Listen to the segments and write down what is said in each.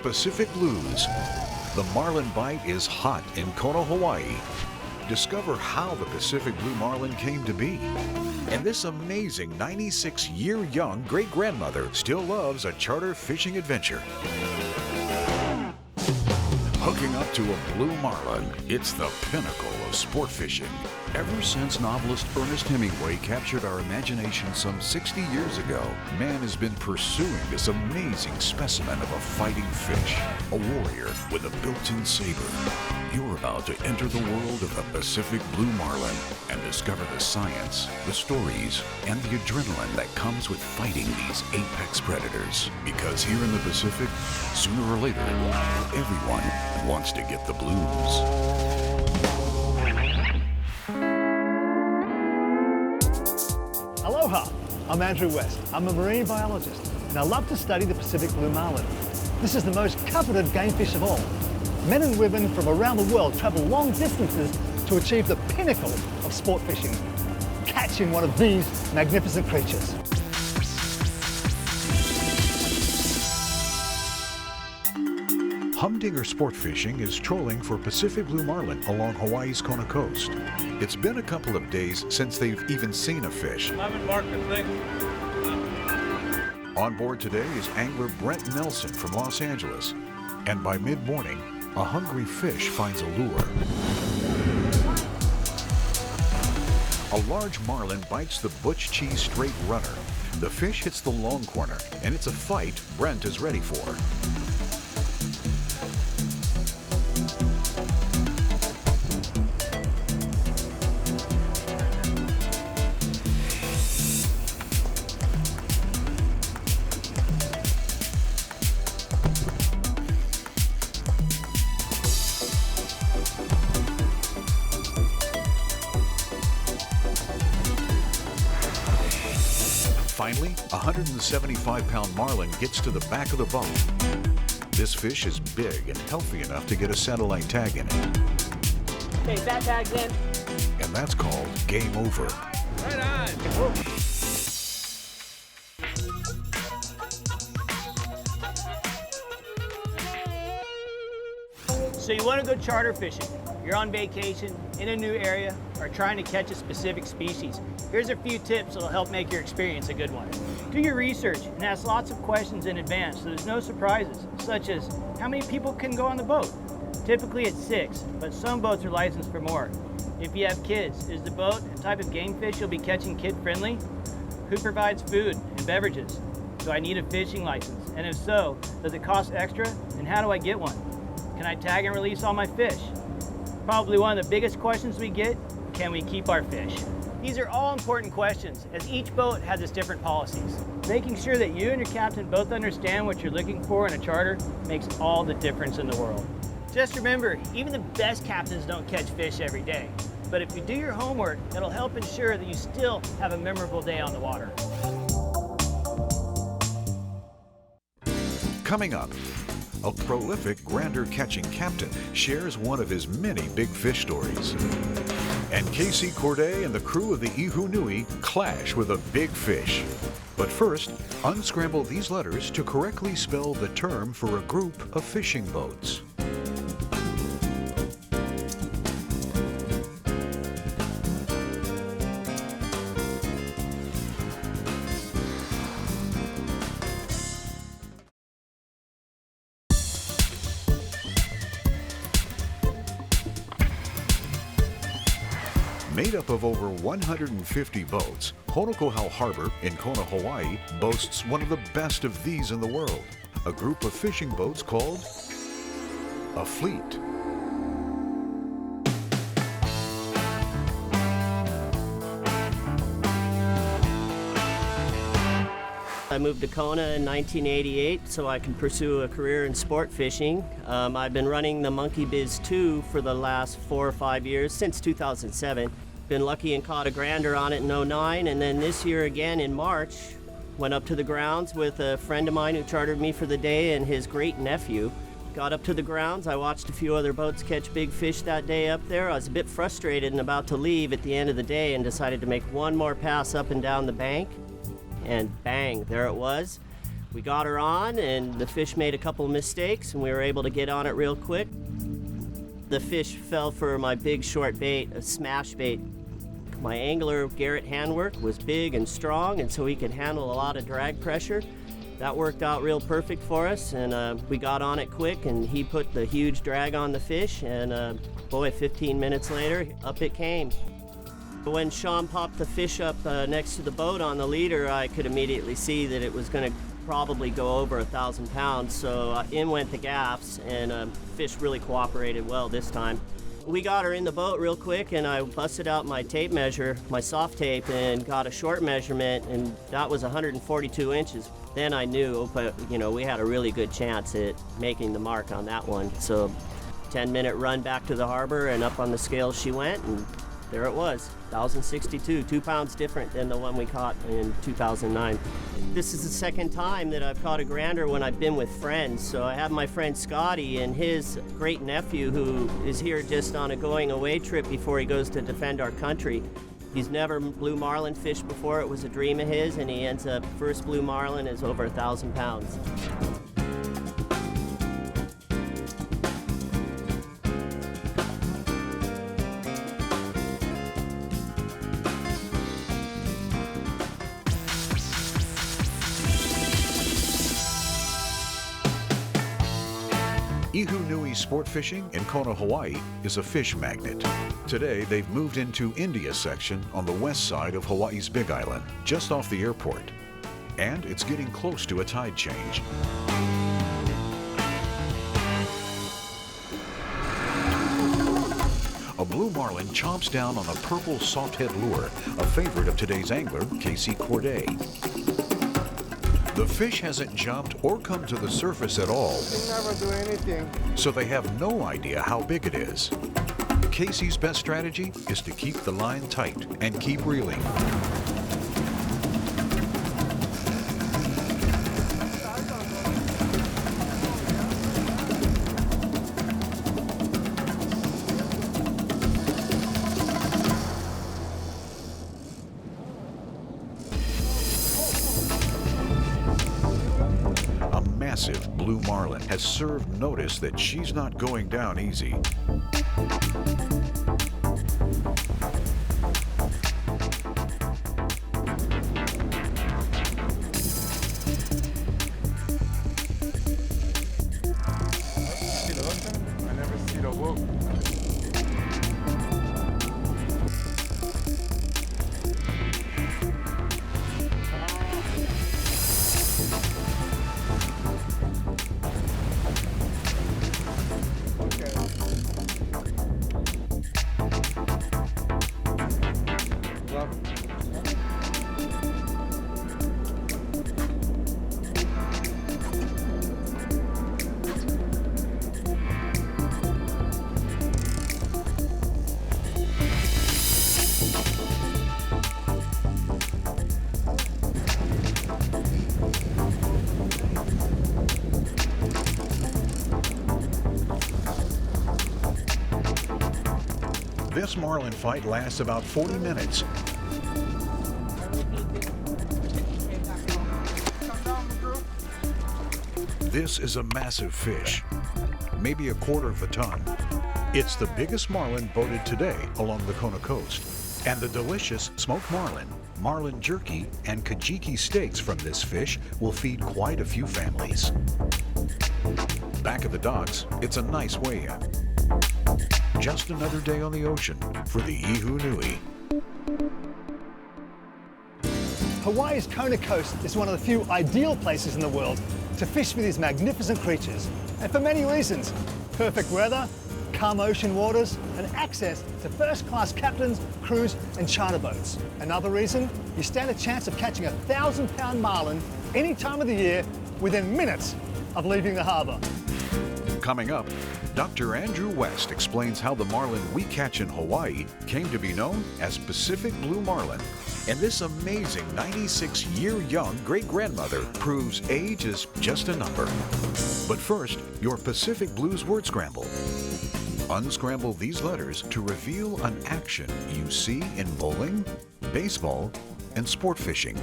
Pacific Blues. The marlin bite is hot in Kona, Hawaii. Discover how the Pacific blue marlin came to be. And this amazing 96-year-young great-grandmother still loves a charter fishing adventure. Hooking up to a blue marlin, it's the pinnacle of sport fishing. Ever since novelist Ernest Hemingway captured our imagination some 60 years ago, man has been pursuing this amazing specimen of a fighting fish, a warrior with a built-in saber. You're about to enter the world of the Pacific blue marlin and discover the science, the stories, and the adrenaline that comes with fighting these apex predators. Because here in the Pacific, sooner or later, everyone wants to get the blues. Aloha, I'm Andrew West. I'm a marine biologist and I love to study the Pacific blue marlin. This is the most coveted game fish of all. Men and women from around the world travel long distances to achieve the pinnacle of sport fishing, catching one of these magnificent creatures. Humdinger sport fishing is trolling for Pacific blue marlin along Hawaii's Kona coast. It's been a couple of days since they've even seen a fish. On board today is angler Brent Nelson from Los Angeles. And by mid-morning, a hungry fish finds a lure. A large marlin bites the Butch Cheese straight runner. The fish hits the long corner, and it's a fight Brent is ready for. Finally, a 175-pound marlin gets to the back of the boat. This fish is big and healthy enough to get a satellite tag in it. Okay, that tag's in. And that's called game over. Right on. So you want to go charter fishing. You're on vacation, in a new area, or trying to catch a specific species. Here's a few tips that'll help make your experience a good one. Do your research and ask lots of questions in advance so there's no surprises, such as how many people can go on the boat? Typically it's 6, but some boats are licensed for more. If you have kids, is the boat and type of game fish you'll be catching kid-friendly? Who provides food and beverages? Do I need a fishing license? And if so, does it cost extra? And how do I get one? Can I tag and release all my fish? Probably one of the biggest questions we get, can we keep our fish? These are all important questions, as each boat has its different policies. Making sure that you and your captain both understand what you're looking for in a charter makes all the difference in the world. Just remember, even the best captains don't catch fish every day. But if you do your homework, it'll help ensure that you still have a memorable day on the water. Coming up, a prolific grander catching captain shares one of his many big fish stories. And Casey Corday and the crew of the Ihu Nui clash with a big fish. But first, unscramble these letters to correctly spell the term for a group of fishing boats. Made up of over 150 boats, Honokohau Harbor in Kona, Hawaii boasts one of the best of these in the world. A group of fishing boats called a fleet. I moved to Kona in 1988 so I can pursue a career in sport fishing. I've been running the Monkey Biz 2 for the last 4 or 5 years, since 2007. Been lucky and caught a grander on it in 09, and then this year again in March, went up to the grounds with a friend of mine who chartered me for the day and his great nephew. Got up to the grounds, I watched a few other boats catch big fish that day up there. I was a bit frustrated and about to leave at the end of the day and decided to make one more pass up and down the bank. And bang, there it was. We got her on, and the fish made a couple of mistakes, and we were able to get on it real quick. The fish fell for my big short bait, a smash bait. My angler, Garrett Handwork, was big and strong, and so he could handle a lot of drag pressure. That worked out real perfect for us, and we got on it quick, and he put the huge drag on the fish, and boy, 15 minutes later, up it came. When Sean popped the fish up next to the boat on the leader, I could immediately see that it was going to probably go over 1,000 pounds, so in went the gaffs, and fish really cooperated well this time. We got her in the boat real quick, and I busted out my tape measure, my soft tape, and got a short measurement, and that was 142 inches. Then I knew, but we had a really good chance at making the mark on that one. So 10-minute run back to the harbor, and up on the scales she went, and there it was, 1,062, 2 pounds different than the one we caught in 2009. This is the second time that I've caught a grander when I've been with friends. So I have my friend Scotty and his great nephew who is here just on a going away trip before he goes to defend our country. He's never blue marlin fished before. It was a dream of his, and he ends up first blue marlin is over 1,000 pounds. Ihunui Sport Fishing in Kona, Hawaii is a fish magnet. Today, they've moved into India section on the west side of Hawaii's Big Island, just off the airport. And it's getting close to a tide change. A blue marlin chomps down on a purple softhead lure, a favorite of today's angler, Casey Corday. The fish hasn't jumped or come to the surface at all. They never do anything. So they have no idea how big it is. Casey's best strategy is to keep the line tight and keep reeling. Massive blue marlin has served notice that she's not going down easy. I never see the whoop. This marlin fight lasts about 40 minutes. This is a massive fish, maybe a quarter of a ton. It's the biggest marlin boated today along the Kona coast. And the delicious smoked marlin, marlin jerky, and kajiki steaks from this fish will feed quite a few families. Back at the docks, it's a nice weigh-in. Just another day on the ocean for the Ihunui. Hawaii's Kona coast is one of the few ideal places in the world to fish with these magnificent creatures, and for many reasons. Perfect weather, calm ocean waters, and access to first-class captains, crews, and charter boats. Another reason, you stand a chance of catching a 1,000-pound marlin any time of the year within minutes of leaving the harbor. Coming up, Dr. Andrew West explains how the marlin we catch in Hawaii came to be known as Pacific Blue Marlin. And this amazing 96-year-young great-grandmother proves age is just a number. But first, your Pacific Blues word scramble. Unscramble these letters to reveal an action you see in bowling, baseball, and sport fishing.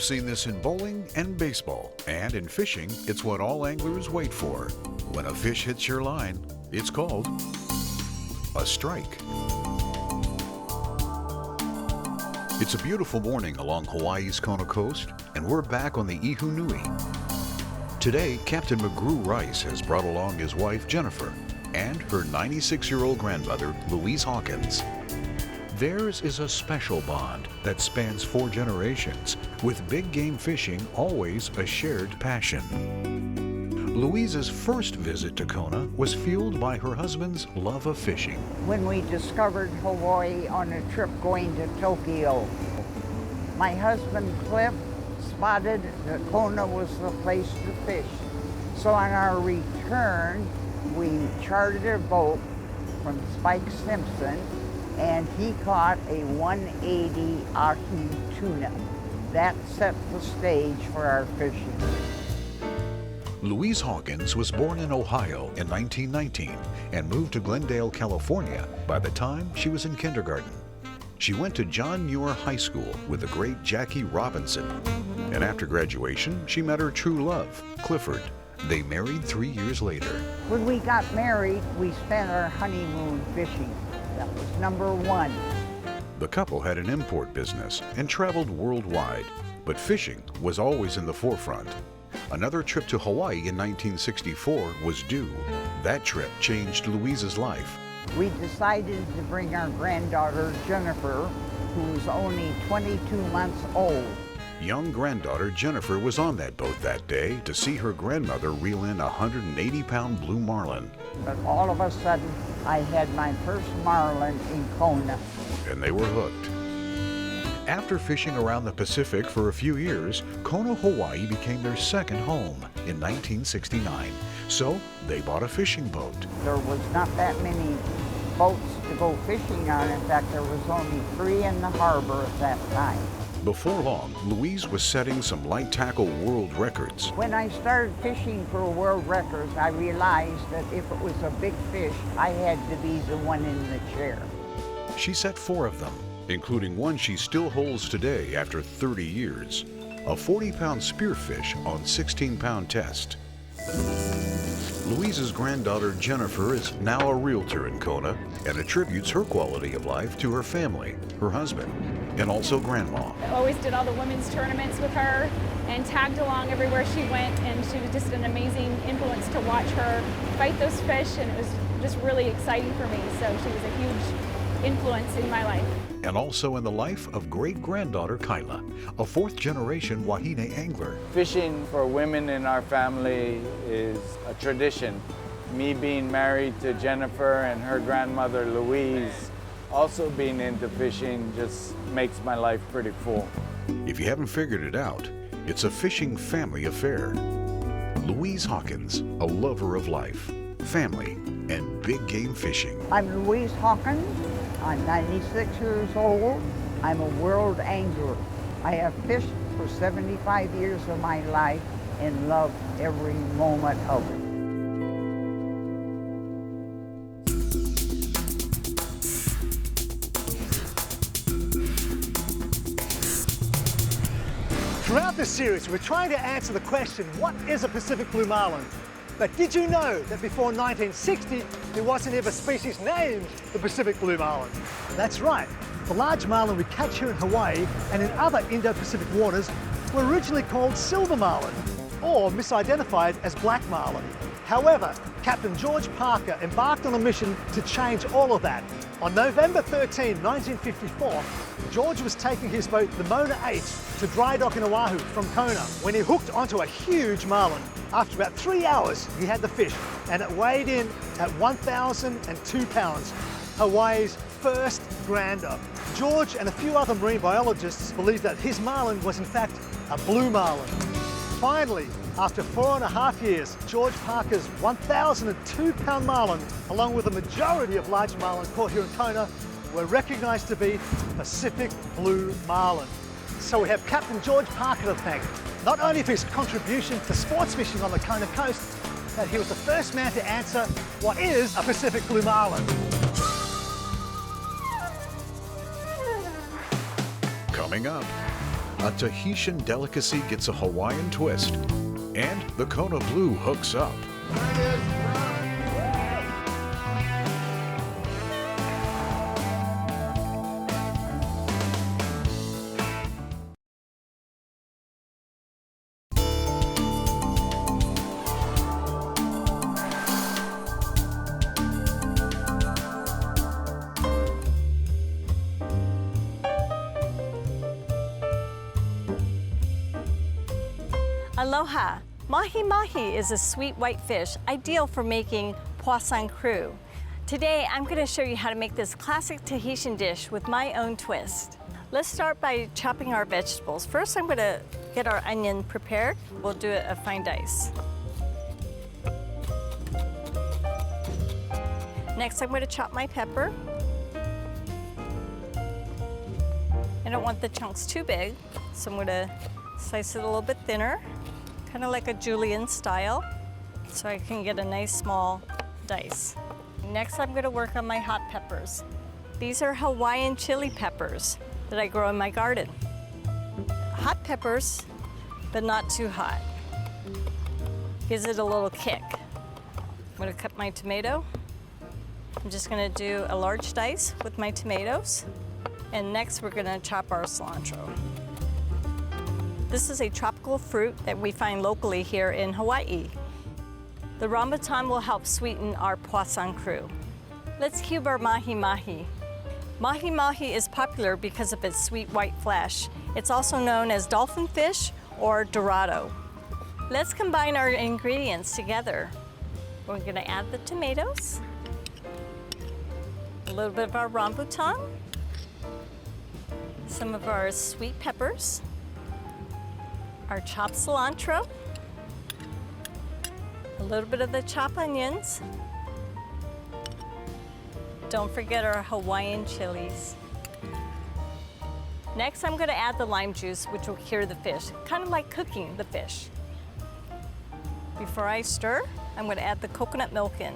You've seen this in bowling and baseball, and in fishing, it's what all anglers wait for. When a fish hits your line, it's called a strike. It's a beautiful morning along Hawaii's Kona coast, and we're back on the Ihu Nui. Today, Captain McGrew Rice has brought along his wife, Jennifer, and her 96-year-old grandmother, Louise Hawkins. Theirs is a special bond that spans 4 generations, with big game fishing always a shared passion. Louise's first visit to Kona was fueled by her husband's love of fishing. When we discovered Hawaii on a trip going to Tokyo, my husband Cliff spotted that Kona was the place to fish. So on our return, we chartered a boat from Spike Simpson, and he caught a 180 Ahi tuna. That set the stage for our fishing. Louise Hawkins was born in Ohio in 1919 and moved to Glendale, California by the time she was in kindergarten. She went to John Muir High School with the great Jackie Robinson. And after graduation, she met her true love, Clifford. They married 3 years later. When we got married, we spent our honeymoon fishing. That was number 1. The couple had an import business and traveled worldwide, but fishing was always in the forefront. Another trip to Hawaii in 1964 was due. That trip changed Louise's life. We decided to bring our granddaughter, Jennifer, who was only 22 months old. Young granddaughter Jennifer was on that boat that day to see her grandmother reel in a 180-pound blue marlin. But all of a sudden, I had my first marlin in Kona. And they were hooked. After fishing around the Pacific for a few years, Kona, Hawaii became their second home in 1969. So they bought a fishing boat. There was not that many boats to go fishing on. In fact, there was only 3 in the harbor at that time. Before long, Louise was setting some light tackle world records. When I started fishing for world records, I realized that if it was a big fish, I had to be the one in the chair. She set 4 of them, including one she still holds today after 30 years, a 40-pound spearfish on 16-pound test. Louise's granddaughter Jennifer is now a realtor in Kona and attributes her quality of life to her family, her husband, and also grandma. I always did all the women's tournaments with her and tagged along everywhere she went, and she was just an amazing influence to watch her fight those fish, and it was just really exciting for me. So she was a huge influence in my life. And also in the life of great-granddaughter Kyla, a 4th-generation Wahine angler. Fishing for women in our family is a tradition. Me being married to Jennifer and her grandmother Louise, also being into fishing just makes my life pretty full. If you haven't figured it out, it's a fishing family affair. Louise Hawkins, a lover of life, family, and big game fishing. I'm Louise Hawkins. I'm 96 years old. I'm a world angler. I have fished for 75 years of my life and love every moment of it. Throughout this series, we're trying to answer the question, what is a Pacific blue marlin? But did you know that before 1960, there wasn't ever a species named the Pacific blue marlin? That's right. The large marlin we catch here in Hawaii and in other Indo-Pacific waters were originally called silver marlin, or misidentified as black marlin. However, Captain George Parker embarked on a mission to change all of that. On November 13, 1954, George was taking his boat, the Mona 8, to dry dock in Oahu from Kona when he hooked onto a huge marlin. After about 3 hours, he had the fish, and it weighed in at 1,002 pounds, Hawaii's first grander. George and a few other marine biologists believed that his marlin was in fact a blue marlin. Finally, after 4.5 years, George Parker's 1,002-pound marlin, along with the majority of large marlin caught here in Kona, were recognized to be Pacific blue marlin. So we have Captain George Parker to thank, not only for his contribution to sports fishing on the Kona coast, but he was the first man to answer what is a Pacific blue marlin. Coming up, a Tahitian delicacy gets a Hawaiian twist, and the Kona Blue hooks up. Aloha! Mahi is a sweet white fish, ideal for making poisson cru. Today, I'm going to show you how to make this classic Tahitian dish with my own twist. Let's start by chopping our vegetables. First, I'm going to get our onion prepared. We'll do it a fine dice. Next, I'm going to chop my pepper. I don't want the chunks too big, so I'm going to slice it a little bit thinner, kind of like a julienne style, so I can get a nice small dice. Next, I'm going to work on my hot peppers. These are Hawaiian chili peppers that I grow in my garden. Hot peppers, but not too hot. Gives it a little kick. I'm going to cut my tomato. I'm just going to do a large dice with my tomatoes. And next, we're going to chop our cilantro. This is a tropical fruit that we find locally here in Hawaii. The rambutan will help sweeten our poisson cru. Let's cube our mahi-mahi. Mahi-mahi is popular because of its sweet white flesh. It's also known as dolphin fish or dorado. Let's combine our ingredients together. We're going to add the tomatoes, a little bit of our rambutan, some of our sweet peppers, our chopped cilantro, a little bit of the chopped onions. Don't forget our Hawaiian chilies. Next, I'm going to add the lime juice, which will cure the fish, kind of like cooking the fish. Before I stir, I'm going to add the coconut milk in.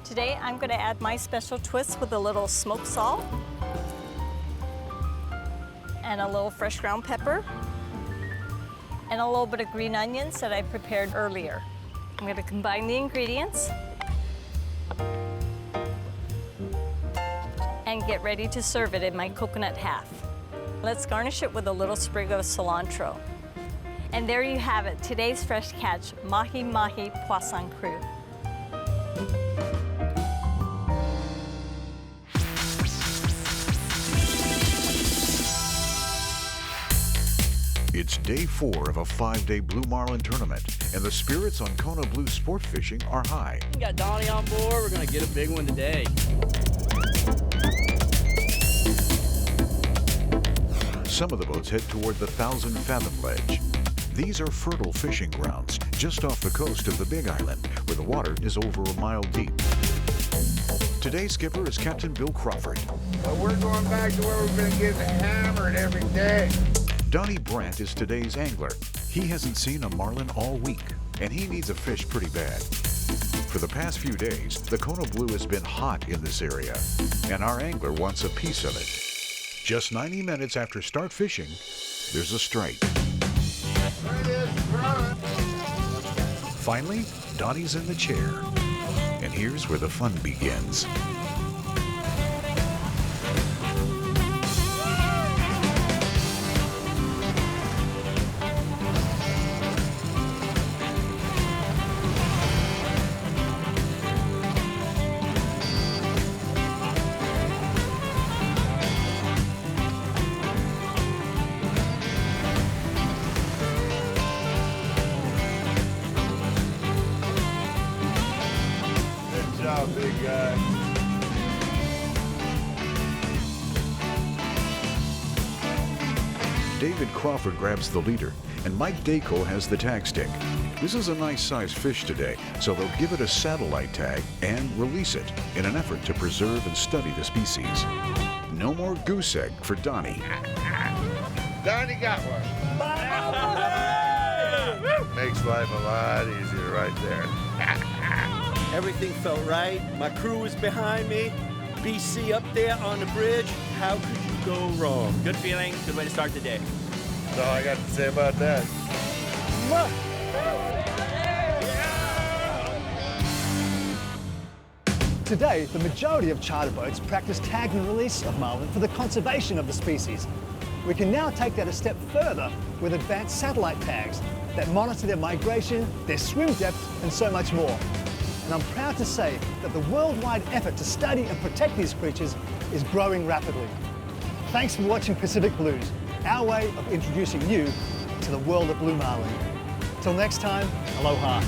Today, I'm going to add my special twist with a little smoked salt and a little fresh ground pepper, and a little bit of green onions that I prepared earlier. I'm going to combine the ingredients and get ready to serve it in my coconut half. Let's garnish it with a little sprig of cilantro. And there you have it, today's fresh catch, mahi-mahi poisson cru. It's day 4 of a 5-day Blue Marlin tournament, and the spirits on Kona Blue sport fishing are high. We got Donnie on board. We're going to get a big one today. Some of the boats head toward the 1,000-fathom ledge. These are fertile fishing grounds just off the coast of the Big Island, where the water is over a mile deep. Today's skipper is Captain Bill Crawford. Well, we're going back to where we've been getting hammered every day. Donnie Brandt is today's angler. He hasn't seen a marlin all week, and he needs a fish pretty bad. For the past few days, the Kona Blue has been hot in this area, and our angler wants a piece of it. Just 90 minutes after start fishing, there's a strike. Finally, Donnie's in the chair, and here's where the fun begins. Big guy. David Crawford grabs the leader, and Mike Dacko has the tag stick. This is a nice sized fish today, so they'll give it a satellite tag and release it in an effort to preserve and study the species. No more goose egg for Donnie. Donnie got one. Makes life a lot easier right there. Everything felt right. My crew was behind me. BC up there on the bridge. How could you go wrong? Good feeling, good way to start the day. That's all I got to say about that. Today, the majority of charter boats practice tag and release of marlin for the conservation of the species. We can now take that a step further with advanced satellite tags that monitor their migration, their swim depth, and so much more. And I'm proud to say that the worldwide effort to study and protect these creatures is growing rapidly. Thanks for watching Pacific Blues, our way of introducing you to the world of blue marlin. Till next time, aloha.